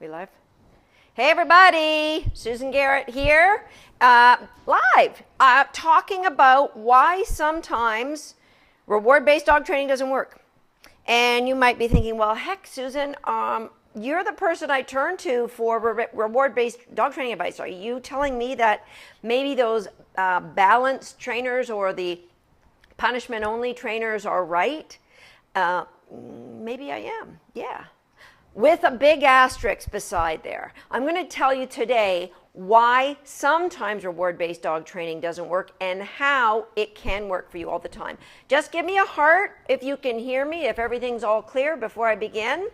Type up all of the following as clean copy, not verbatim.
We live? Hey everybody, Susan Garrett here, live, talking about why sometimes reward-based dog training doesn't work. And you might be thinking, well, heck, Susan, you're the person I turn to for reward-based dog training advice. Are you telling me that maybe those balanced trainers or the punishment-only trainers are right? Maybe I am, yeah. With a big asterisk beside there. I'm going to tell you today why sometimes reward-based dog training doesn't work and how it can work for you all the time. Just give me a heart if you can hear me, if everything's all clear before I begin.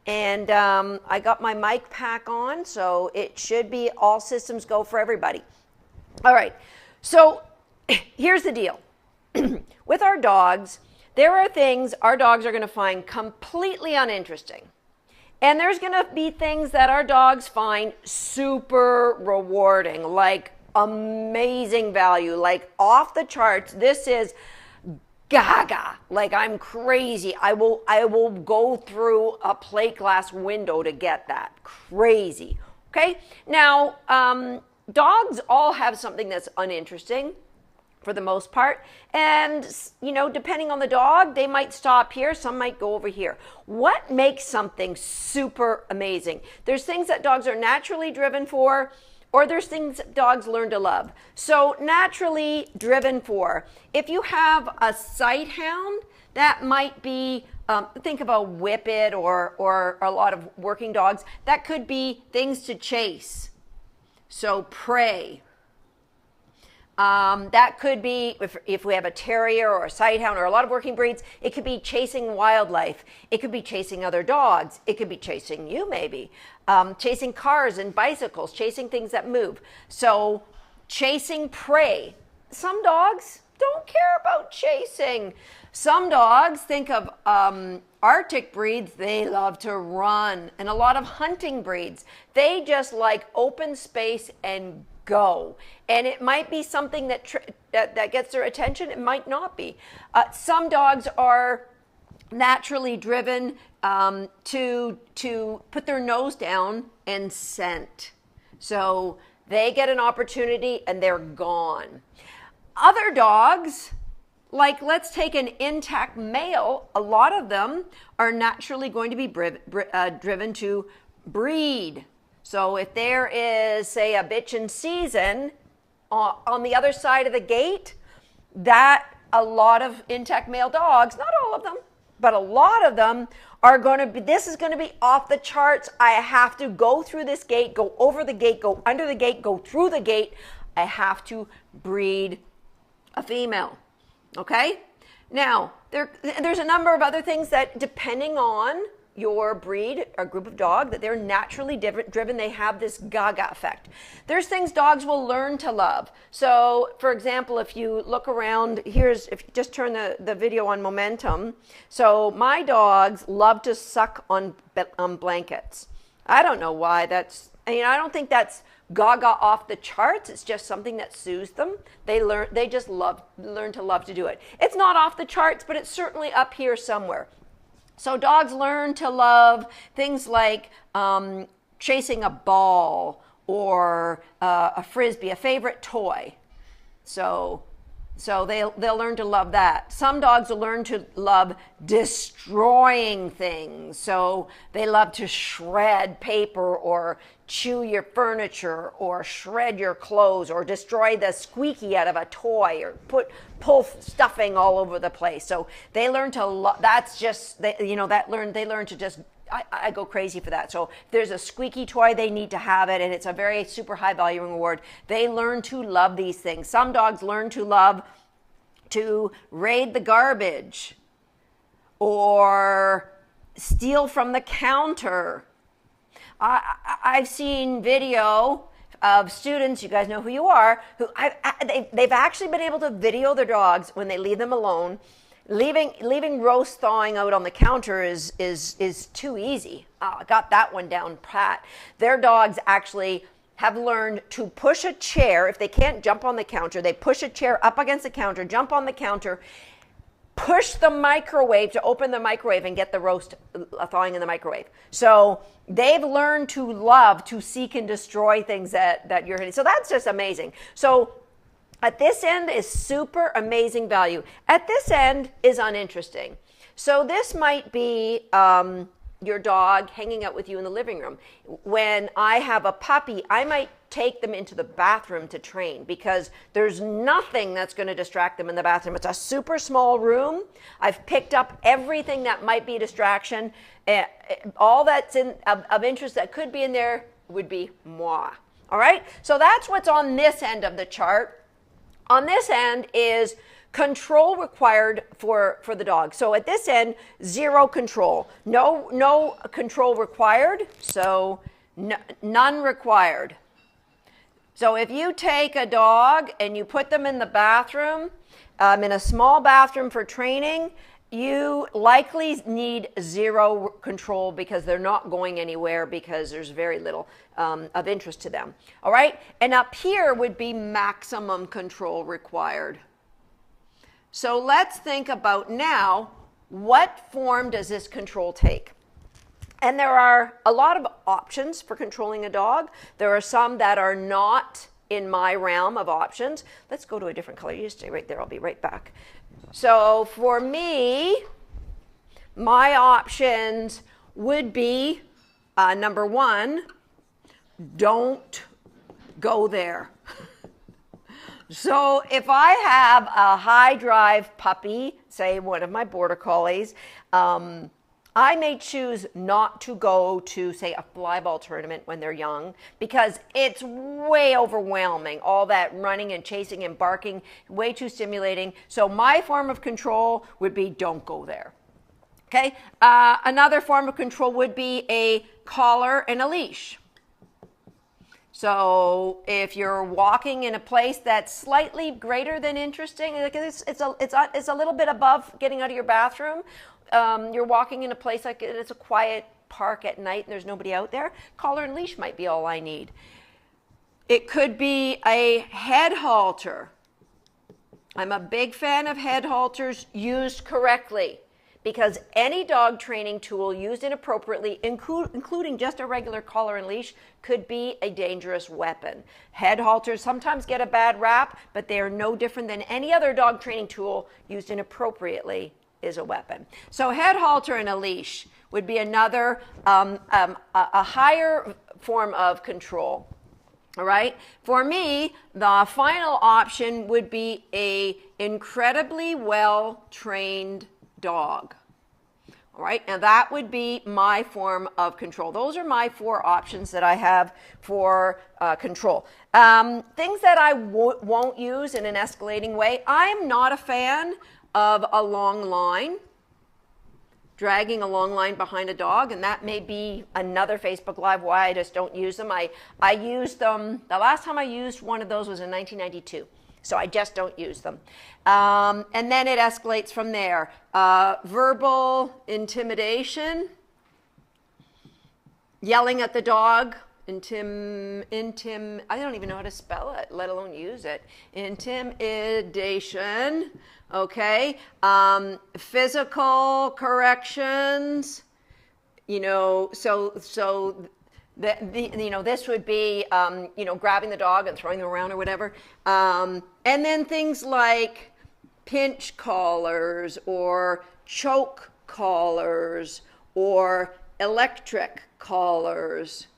And I got my mic pack on, so it should be all systems go for everybody. All right, so here's the deal. With our dogs, there are things our dogs are going to find completely uninteresting. And there's going to be things that our dogs find super rewarding, like amazing value, like off the charts. This is gaga, like I'm crazy. I will go through a plate glass window to get that. Crazy. Okay? Now, dogs all have something that's uninteresting for the most part. And, you know, depending on the dog, they might stop here. Some might go over here. What makes something super amazing? There's things that dogs are naturally driven for, or there's things that dogs learn to love. So naturally driven for, if you have a sight hound, that might be, think of a whippet or a lot of working dogs. That could be things to chase. So prey. That could be, if we have a terrier or a sighthound or a lot of working breeds, it could be chasing wildlife. It could be chasing other dogs. It could be chasing you maybe. Chasing cars and bicycles, chasing things that move. So chasing prey. Some dogs don't care about chasing. Some dogs, think of Arctic breeds, they love to run. And a lot of hunting breeds, they just like open space and go. And it might be something that gets their attention. It might not be. Some dogs are naturally driven to put their nose down and scent. So they get an opportunity and they're gone. Other dogs, like let's take an intact male, a lot of them are naturally going to be driven to breed. So if there is, say, a bitch in season on the other side of the gate, that a lot of intact male dogs, not all of them, but a lot of them are going to be, this is going to be off the charts. I have to go through this gate, go over the gate, go under the gate, go through the gate. I have to breed a female, okay? Now, there's a number of other things that, depending on your breed or group of dog, that they're naturally driven, they have this gaga effect. There's things dogs will learn to love. So, for example, if you look around, if you just turn the video on momentum. So my dogs love to suck on blankets. I don't know why I don't think that's gaga off the charts. It's just something that soothes them. They just learn to love to do it. It's not off the charts, but it's certainly up here somewhere. So dogs learn to love things like chasing a ball or a frisbee, a favorite toy. So they'll learn to love that. Some dogs will learn to love destroying things. So they love to shred paper or chew your furniture or shred your clothes or destroy the squeaky out of a toy or pull stuffing all over the place. So they learn to that's just, they learn to just, I go crazy for that. So if there's a squeaky toy, they need to have it, and it's a very super high value reward. They learn to love these things. Some dogs learn to love to raid the garbage or steal from the counter. I've seen video of students, you guys know who you are, who they've actually been able to video their dogs when they leave them alone. Leaving roast thawing out on the counter is too easy. I got that one down pat. Their dogs actually have learned to push a chair. If they can't jump on the counter, they push a chair up against the counter, jump on the counter, push the microwave to open the microwave and get the roast thawing in the microwave. So they've learned to love to seek and destroy things that you're hitting. So that's just amazing. So at this end is super amazing value. At this end is uninteresting. So this might be your dog hanging out with you in the living room. When I have a puppy, I might take them into the bathroom to train because there's nothing that's going to distract them in the bathroom. It's a super small room. I've picked up everything that might be a distraction. All that's of interest that could be in there would be moi. All right? So that's what's on this end of the chart. On this end is control required for the dog. So at this end, zero control. No control required, so none required. So if you take a dog and you put them in the bathroom, in a small bathroom for training, you likely need zero control because they're not going anywhere because there's very little of interest to them. All right? And up here would be maximum control required. So let's think about now, what form does this control take? And there are a lot of options for controlling a dog. There are some that are not in my realm of options. Let's go to a different color. You stay right there. I'll be right back. So for me, my options would be, number one, don't go there. So if I have a high drive puppy, say one of my border collies, I may choose not to go to, say, a fly ball tournament when they're young because it's way overwhelming. All that running and chasing and barking, way too stimulating. So my form of control would be don't go there. Okay? Another form of control would be a collar and a leash. So if you're walking in a place that's slightly greater than interesting, like it's a little bit above getting out of your bathroom, you're walking in a place like it's a quiet park at night and there's nobody out there, collar and leash might be all I need. It could be a head halter. I'm a big fan of head halters used correctly because any dog training tool used inappropriately, including just a regular collar and leash, could be a dangerous weapon. Head halters sometimes get a bad rap, but they are no different than any other dog training tool used inappropriately is a weapon. So head halter and a leash would be another, a higher form of control. All right. For me, the final option would be a incredibly well-trained dog. All right. Now that would be my form of control. Those are my four options that I have for control. Things that I won't use in an escalating way. I'm not a fan of a long line, dragging a long line behind a dog, and that may be another Facebook Live why I just don't use them. I used them, the last time I used one of those was in 1992, so I just don't use them. And then it escalates from there. Verbal intimidation, yelling at the dog, I don't even know how to spell it, let alone use it. Intimidation. Okay, physical corrections, so this would be, grabbing the dog and throwing them around or whatever. And then things like pinch collars or choke collars or electric collars.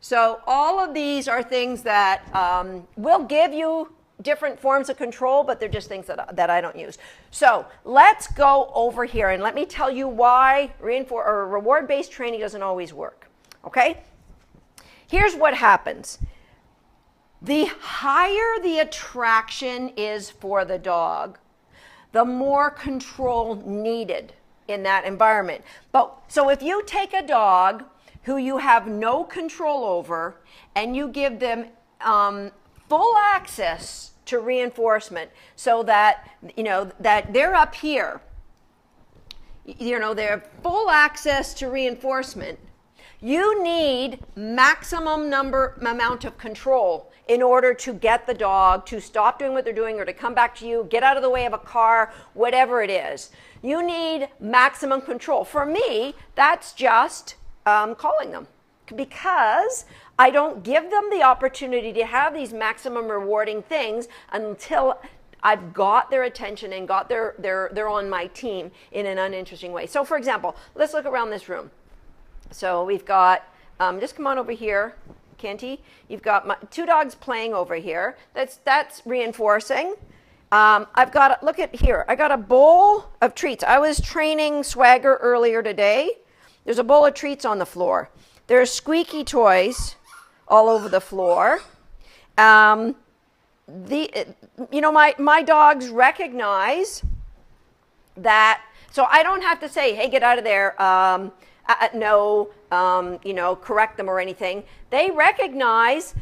So all of these are things that will give you different forms of control, but they're just things that I don't use. So let's go over here and let me tell you why reward-based training doesn't always work. Okay? Here's what happens. The higher the attraction is for the dog, the more control needed in that environment. So if you take a dog who you have no control over and you give them full access to reinforcement so that, that they're up here, they have full access to reinforcement, you need maximum amount of control in order to get the dog to stop doing what they're doing or to come back to you, get out of the way of a car, whatever it is. You need maximum control. For me, that's just calling them, because I don't give them the opportunity to have these maximum rewarding things until I've got their attention and got they're on my team in an uninteresting way. So for example, let's look around this room. So we've got, just come on over here, Kenty. You've got two dogs playing over here. That's reinforcing. I've got, look at here, I got a bowl of treats. I was training Swagger earlier today. There's a bowl of treats on the floor. There's squeaky toys all over the floor. My dogs recognize that, so I don't have to say, hey, get out of there, correct them or anything. They recognize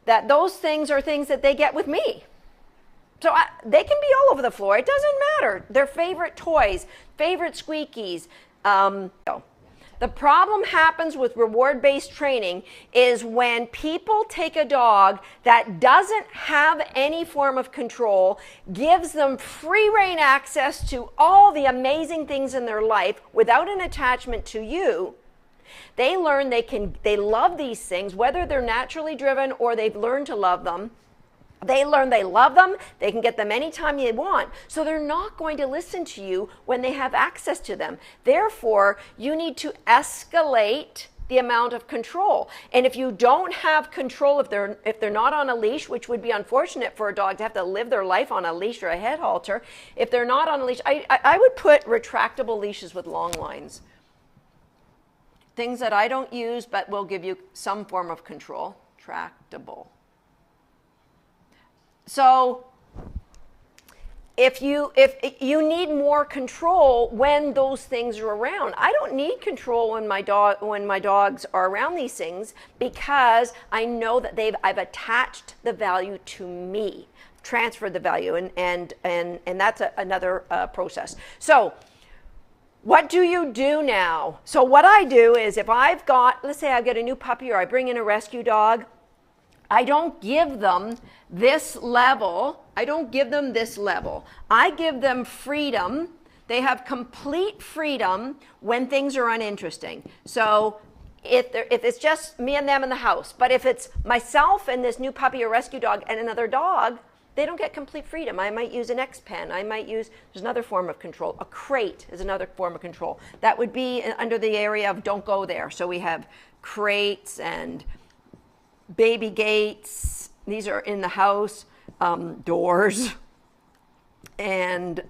that those things are things that they get with me. So they can be all over the floor. It doesn't matter. Their favorite toys, favorite squeakies. The problem happens with reward-based training is when people take a dog that doesn't have any form of control, gives them free rein access to all the amazing things in their life without an attachment to you. They learn they love these things, whether they're naturally driven or they've learned to love them. They learn they love them, they can get them anytime they want, so they're not going to listen to you when they have access to them. Therefore, you need to escalate the amount of control. And if you don't have control, if they're not on a leash, which would be unfortunate for a dog to have to live their life on a leash or a head halter, if they're not on a leash, I would put retractable leashes with long lines. Things that I don't use but will give you some form of control. Tractable. So if you need more control when those things are around. I don't need control when my dogs are around these things, because I know that I've attached the value to me, transferred the value, and that's another process. So what do you do now? So what I do is, if I've got, let's say I get a new puppy or I bring in a rescue dog, I don't give them this level. I give them freedom. They have complete freedom when things are uninteresting. So if it's just me and them in the house, but if it's myself and this new puppy or rescue dog and another dog, they don't get complete freedom. I might use an X pen. There's another form of control. A crate is another form of control. That would be under the area of don't go there. So we have crates and baby gates. These are in the house, doors, and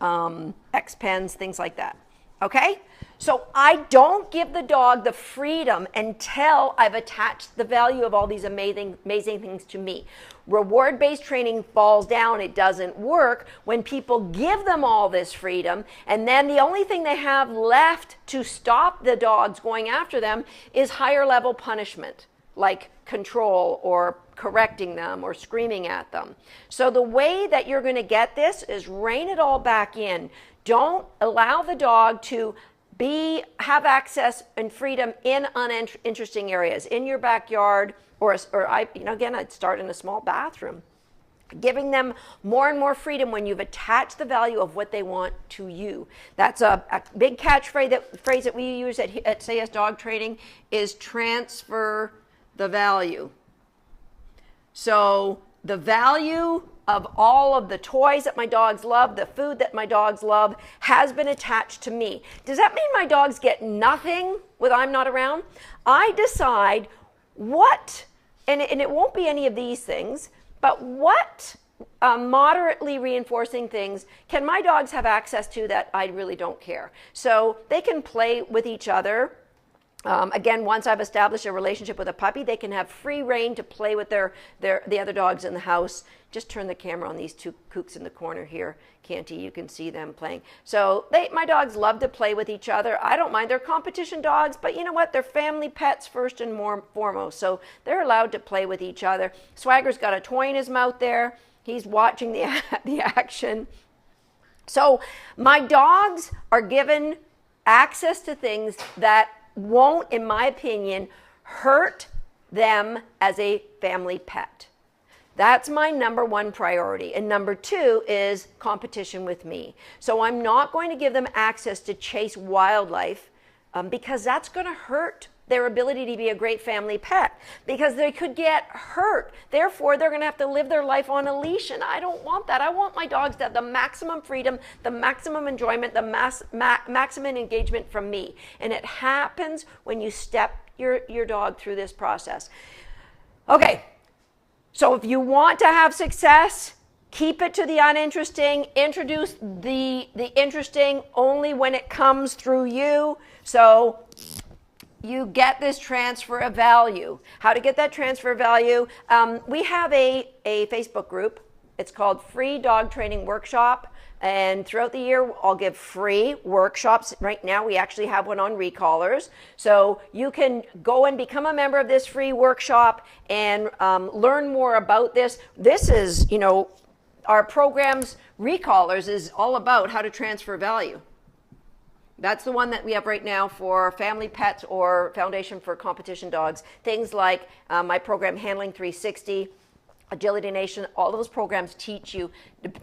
X pens, things like that. Okay? So I don't give the dog the freedom until I've attached the value of all these amazing things to me. Reward-based training falls down. It doesn't work when people give them all this freedom, and then the only thing they have left to stop the dogs going after them is higher level punishment, like control or correcting them or screaming at them. So the way that you're going to get this is rein it all back in. Don't allow the dog to have access and freedom in uninteresting areas, in your backyard, again, I'd start in a small bathroom. Giving them more and more freedom when you've attached the value of what they want to you. That's a big catchphrase that we use at CS Dog Training is transfer the value. So the value of all of the toys that my dogs love, the food that my dogs love, has been attached to me. Does that mean my dogs get nothing when I'm not around? I decide what, and it won't be any of these things, but what moderately reinforcing things can my dogs have access to that I really don't care? So they can play with each other. Again, once I've established a relationship with a puppy, they can have free rein to play with the other dogs in the house. Just turn the camera on these two kooks in the corner here, Canty. You can see them playing. So my dogs love to play with each other. I don't mind. They're competition dogs, but you know what? They're family pets first and foremost. So they're allowed to play with each other. Swagger's got a toy in his mouth there. He's watching the action. So my dogs are given access to things that won't, in my opinion, hurt them as a family pet. That's my number one priority. And number two is competition with me. So I'm not going to give them access to chase wildlife because that's going to hurt their ability to be a great family pet, because they could get hurt. Therefore, they're going to have to live their life on a leash, and I don't want that. I want my dogs to have the maximum freedom, the maximum enjoyment, the maximum engagement from me. And it happens when you step your dog through this process. Okay, so if you want to have success, keep it to the uninteresting. Introduce the interesting only when it comes through you. So you get this transfer of value. How to get that transfer of value? We have a Facebook group. It's called Free Dog Training Workshop. And throughout the year, I'll give free workshops. Right now, we actually have one on recallers. So you can go and become a member of this free workshop and learn more about this. This is, our program's recallers is all about how to transfer value. That's the one that we have right now for family pets or Foundation for Competition Dogs. Things like my program, Handling 360, Agility Nation, all those programs teach you,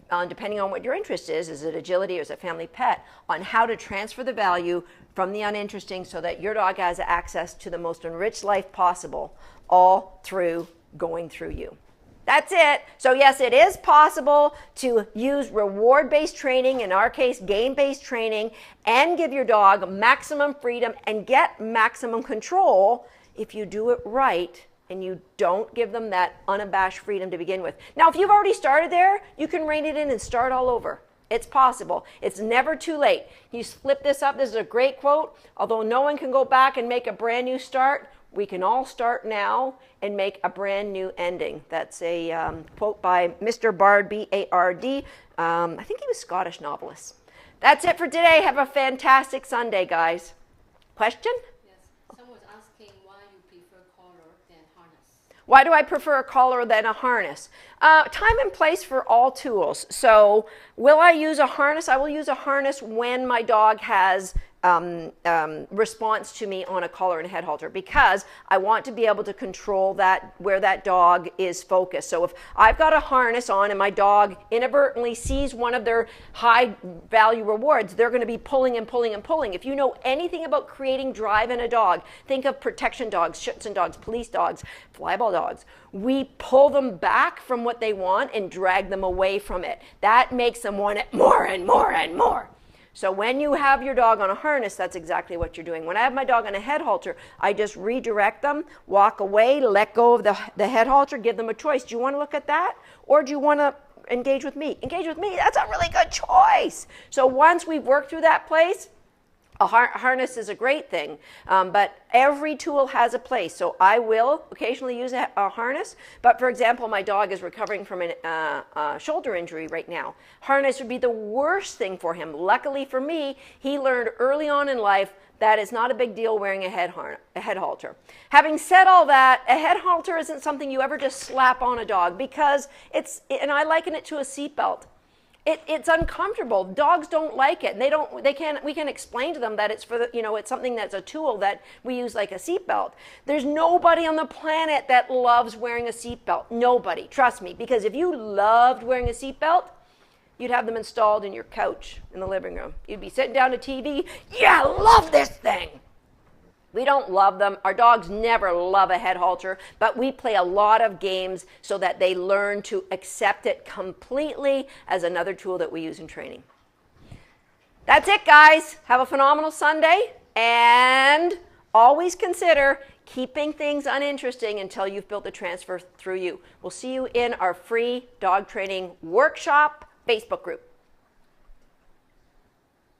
depending on what your interest is it agility or is it family pet, on how to transfer the value from the uninteresting so that your dog has access to the most enriched life possible, all through going through you. That's it. So yes, it is possible to use reward-based training, in our case, game-based training, and give your dog maximum freedom and get maximum control if you do it right and you don't give them that unabashed freedom to begin with. Now, if you've already started there, you can rein it in and start all over. It's possible. It's never too late. You flip this up. This is a great quote. Although no one can go back and make a brand new start, we can all start now and make a brand new ending. That's a quote by Mr. Bard, B-A-R-D. I think he was a Scottish novelist. That's it for today. Have a fantastic Sunday, guys. Question? Yes. Someone was asking why you prefer collar than harness. Why do I prefer a collar than a harness? Time and place for all tools. So will I use a harness? I will use a harness when my dog has response to me on a collar and head halter, because I want to be able to control that, where that dog is focused. So if I've got a harness on and my dog inadvertently sees one of their high value rewards, they're going to be pulling and pulling and pulling. If you know anything about creating drive in a dog, think of protection dogs, Schutzhund dogs, police dogs, flyball dogs. We pull them back from what they want and drag them away from it. That makes them want it more and more and more. So when you have your dog on a harness, that's exactly what you're doing. When I have my dog on a head halter, I just redirect them, walk away, let go of the head halter, give them a choice. Do you want to look at that? Or do you want to engage with me? Engage with me, that's a really good choice. So once we've worked through that place, a harness is a great thing, but every tool has a place. So I will occasionally use a harness, but for example, my dog is recovering from a shoulder injury right now. Harness would be the worst thing for him. Luckily for me, he learned early on in life that it's not a big deal wearing a head halter. Having said all that, a head halter isn't something you ever just slap on a dog, because and I liken it to a seatbelt. It's uncomfortable. Dogs don't like it. And we can explain to them that it's for it's something that's a tool that we use like a seatbelt. There's nobody on the planet that loves wearing a seatbelt. Nobody, trust me, because if you loved wearing a seatbelt, you'd have them installed in your couch in the living room. You'd be sitting down to TV. Yeah, I love this thing. We don't love them. Our dogs never love a head halter, but we play a lot of games so that they learn to accept it completely as another tool that we use in training. That's it, guys. Have a phenomenal Sunday, and always consider keeping things uninteresting until you've built the transfer through you. We'll see you in our free dog training workshop Facebook group.